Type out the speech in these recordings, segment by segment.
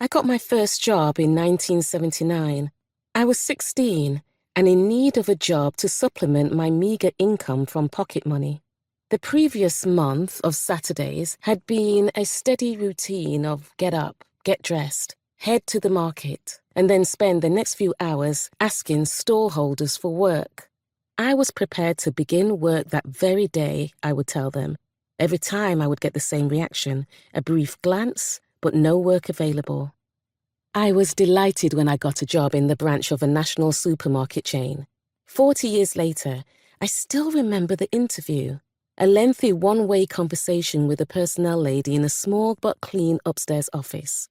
I got my first job in 1979. I was 16 and in need of a job to supplement my meager income from pocket money. The previous month of Saturdays had been a steady routine of get up, get dressed, head to the market, and then spend the next few hours asking stallholders for work. I was prepared to begin work that very day, I would tell them. Every time I would get the same reaction, a brief glance, but no work available. I was delighted when I got a job in the branch of a national supermarket chain. 40 years later, I still remember the interview. A lengthy one-way conversation with a personnel lady in a small but clean upstairs office.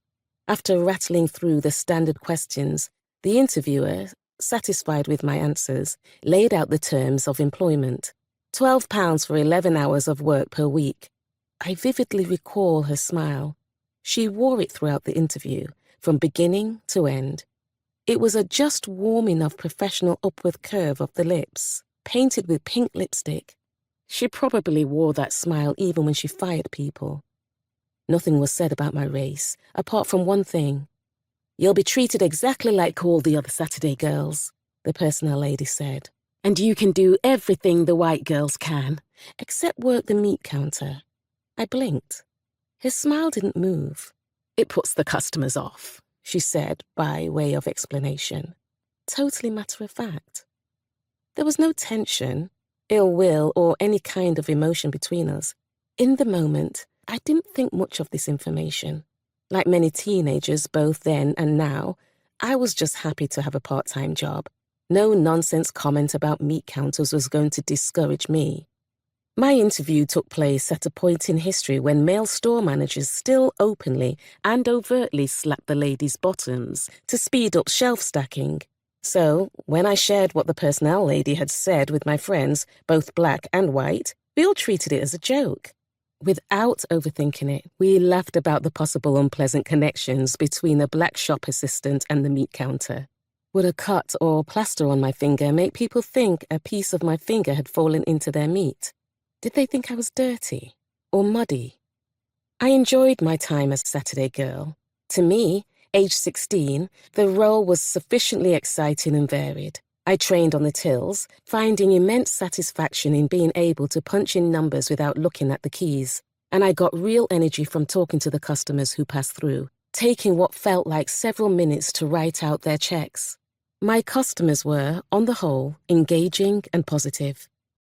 After rattling through the standard questions, the interviewer, satisfied with my answers, laid out the terms of employment. £12 for 11 hours of work per week. I vividly recall her smile. She wore it throughout the interview, from beginning to end. It was a just warm enough professional upward curve of the lips, painted with pink lipstick. She probably wore that smile even when she fired people. Nothing was said about my race, apart from one thing. "You'll be treated exactly like all the other Saturday girls," the personnel lady said. "And you can do everything the white girls can, except work the meat counter." I blinked. His smile didn't move. "It puts the customers off," she said by way of explanation. Totally matter of fact. There was no tension, ill will, or any kind of emotion between us. In the moment, I didn't think much of this information. Like many teenagers, both then and now, I was just happy to have a part-time job. No nonsense comment about meat counters was going to discourage me. My interview took place at a point in history when male store managers still openly and overtly slapped the ladies' bottoms to speed up shelf stacking. So, when I shared what the personnel lady had said with my friends, both black and white, we all treated it as a joke. Without overthinking it, we laughed about the possible unpleasant connections between a black shop assistant and the meat counter. Would a cut or plaster on my finger make people think a piece of my finger had fallen into their meat? Did they think I was dirty or muddy? I enjoyed my time as Saturday girl. To me, age 16, the role was sufficiently exciting and varied. I trained on the tills, finding immense satisfaction in being able to punch in numbers without looking at the keys. And I got real energy from talking to the customers who passed through, taking what felt like several minutes to write out their checks. My customers were, on the whole, engaging and positive.